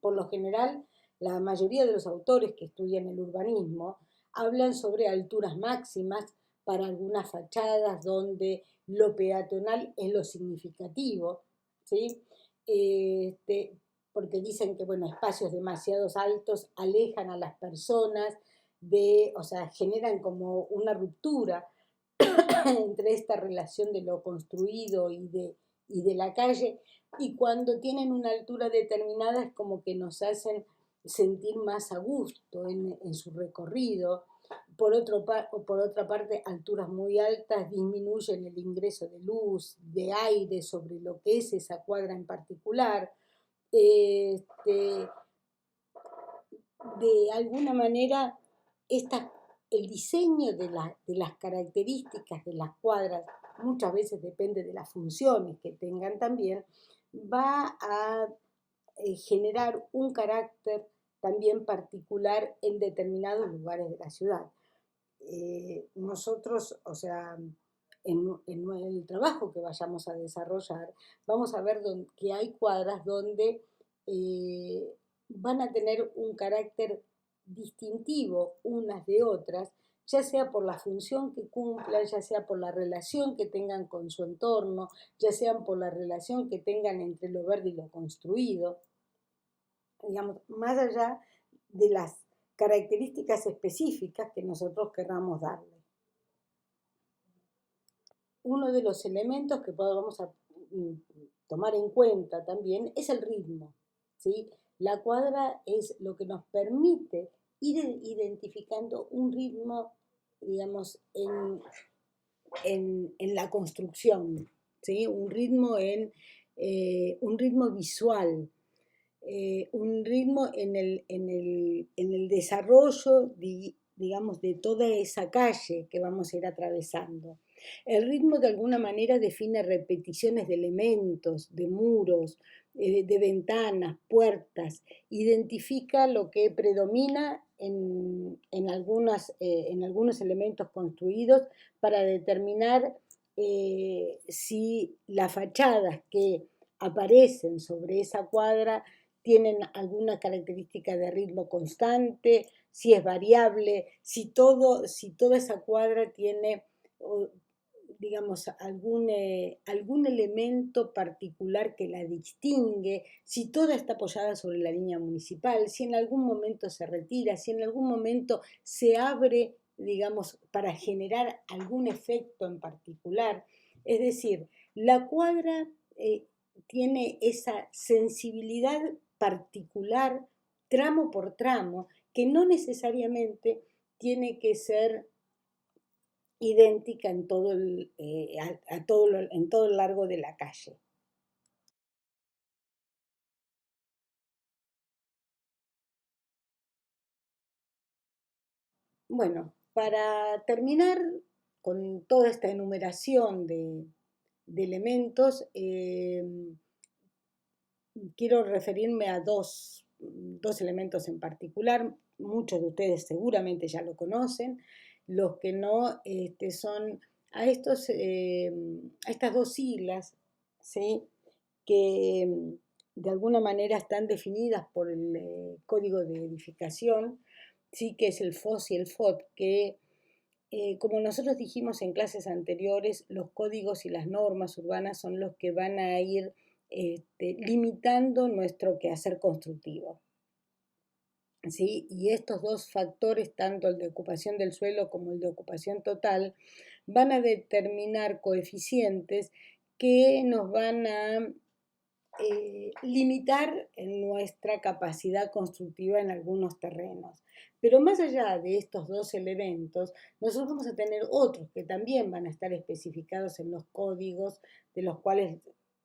Por lo general, la mayoría de los autores que estudian el urbanismo hablan sobre alturas máximas para algunas fachadas donde lo peatonal es lo significativo, ¿sí? Porque dicen que, bueno, espacios demasiado altos alejan a las personas o sea, generan como una ruptura entre esta relación de lo construido y de la calle, y cuando tienen una altura determinada es como que nos hacen sentir más a gusto en su recorrido. Por otra parte, alturas muy altas disminuyen el ingreso de luz, de aire sobre lo que es esa cuadra en particular. Este, de alguna manera, el diseño de las características de las cuadras, muchas veces depende de las funciones que tengan también, va a generar un carácter también particular en determinados lugares de la ciudad. Nosotros, o sea, en el trabajo que vayamos a desarrollar, vamos a ver que hay cuadras donde van a tener un carácter distintivo unas de otras, ya sea por la función que cumplan, ya sea por la relación que tengan con su entorno, ya sea por la relación que tengan entre lo verde y lo construido, digamos, más allá de las características específicas que nosotros querramos darle. Uno de los elementos que podamos tomar en cuenta también es el ritmo, ¿sí? La cuadra es lo que nos permite ir identificando un ritmo, digamos, en la construcción, ¿sí? Un ritmo visual, un ritmo en el desarrollo, digamos, de toda esa calle que vamos a ir atravesando. El ritmo de alguna manera define repeticiones de elementos, de muros, de ventanas, puertas, identifica lo que predomina en algunos elementos construidos para determinar si las fachadas que aparecen sobre esa cuadra tienen alguna característica de ritmo constante, si es variable, si toda esa cuadra tiene, digamos, algún elemento particular que la distingue, si toda está apoyada sobre la línea municipal, si en algún momento se retira, si en algún momento se abre, digamos, para generar algún efecto en particular. Es decir, la cuadra tiene esa sensibilidad particular tramo por tramo, que no necesariamente tiene que ser idéntica en en todo el largo de la calle. Bueno, para terminar con toda esta enumeración de elementos, quiero referirme a dos elementos en particular. Muchos de ustedes seguramente ya lo conocen. Los que no, son a, a estas dos siglas, ¿sí? Que de alguna manera están definidas por el Código de Edificación, sí, que es el FOS y el FOT, que como nosotros dijimos en clases anteriores, los códigos y las normas urbanas son los que van a ir limitando nuestro quehacer constructivo. ¿Sí? Y estos dos factores, tanto el de ocupación del suelo como el de ocupación total, van a determinar coeficientes que nos van a limitar en nuestra capacidad constructiva en algunos terrenos. Pero más allá de estos dos elementos, nosotros vamos a tener otros que también van a estar especificados en los códigos, de los cuales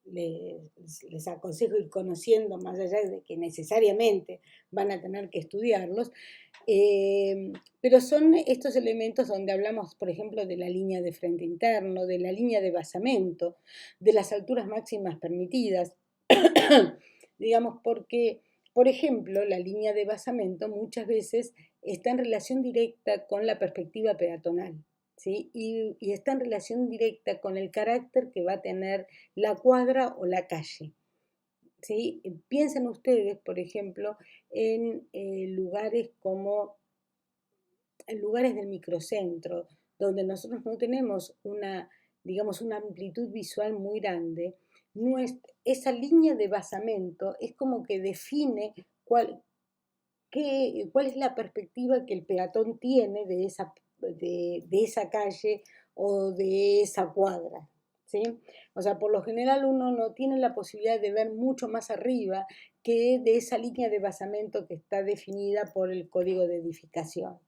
les aconsejo ir conociendo, más allá de que necesariamente van a tener que estudiarlos. Pero son estos elementos donde hablamos, por ejemplo, de la línea de frente interno, de la línea de basamento, de las alturas máximas permitidas. Digamos, porque, por ejemplo, la línea de basamento muchas veces está en relación directa con la perspectiva peatonal, ¿sí? Y está en relación directa con el carácter que va a tener la cuadra o la calle, ¿sí? Piensen ustedes, por ejemplo, en lugares como en lugares del microcentro, donde nosotros no tenemos una, digamos, una amplitud visual muy grande, esa línea de basamento es como que define cuál es la perspectiva que el peatón tiene de esa calle o de esa cuadra. ¿Sí? O sea, por lo general uno no tiene la posibilidad de ver mucho más arriba que de esa línea de basamento que está definida por el código de edificación.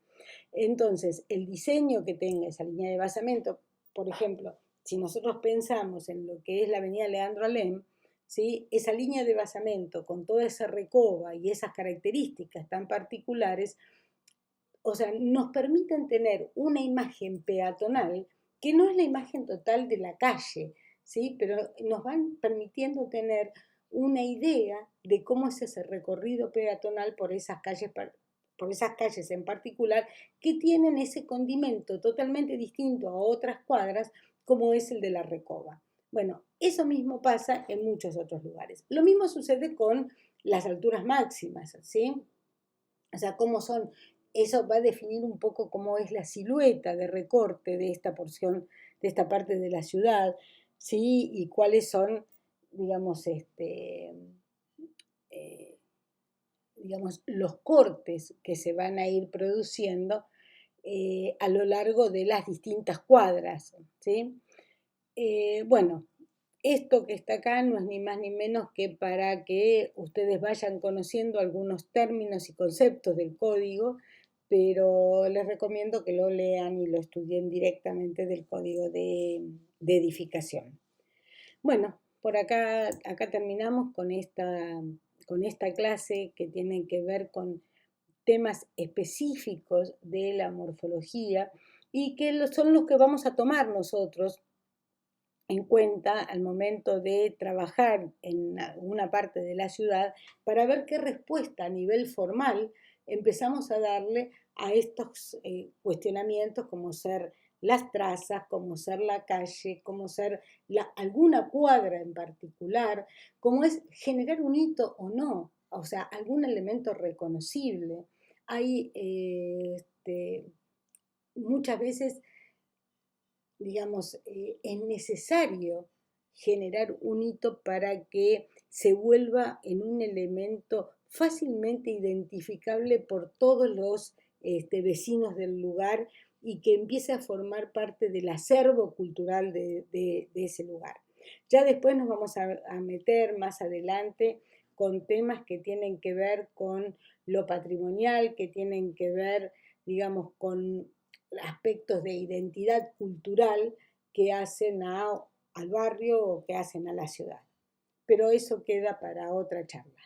Entonces, el diseño que tenga esa línea de basamento, por ejemplo, si nosotros pensamos en lo que es la avenida Leandro Alem, ¿sí? Esa línea de basamento con toda esa recoba y esas características tan particulares, o sea, nos permiten tener una imagen peatonal que no es la imagen total de la calle, ¿sí? Pero nos van permitiendo tener una idea de cómo es ese recorrido peatonal por esas calles en particular que tienen ese condimento totalmente distinto a otras cuadras como es el de la Recoba. Bueno, eso mismo pasa en muchos otros lugares. Lo mismo sucede con las alturas máximas, ¿sí? O sea, cómo son, eso va a definir un poco cómo es la silueta de recorte de esta porción, de esta parte de la ciudad, ¿sí? Y cuáles son, digamos, eh, digamos, los cortes que se van a ir produciendo a lo largo de las distintas cuadras, ¿sí? Bueno, esto que está acá no es ni más ni menos que para que ustedes vayan conociendo algunos términos y conceptos del código, pero les recomiendo que lo lean y lo estudien directamente del código de edificación. Bueno, por acá terminamos con esta clase que tiene que ver con temas específicos de la morfología y que son los que vamos a tomar nosotros en cuenta al momento de trabajar en una parte de la ciudad para ver qué respuesta a nivel formal empezamos a darle a estos cuestionamientos como ser las trazas, como ser la calle, como ser alguna cuadra en particular, como es generar un hito o no, o sea, algún elemento reconocible. Hay muchas veces digamos, es necesario generar un hito para que se vuelva en un elemento fácilmente identificable por todos los vecinos del lugar y que empiece a formar parte del acervo cultural de ese lugar. Ya después nos vamos a meter más adelante con temas que tienen que ver con lo patrimonial, que tienen que ver, digamos, con aspectos de identidad cultural que hacen al barrio o que hacen a la ciudad. Pero eso queda para otra charla.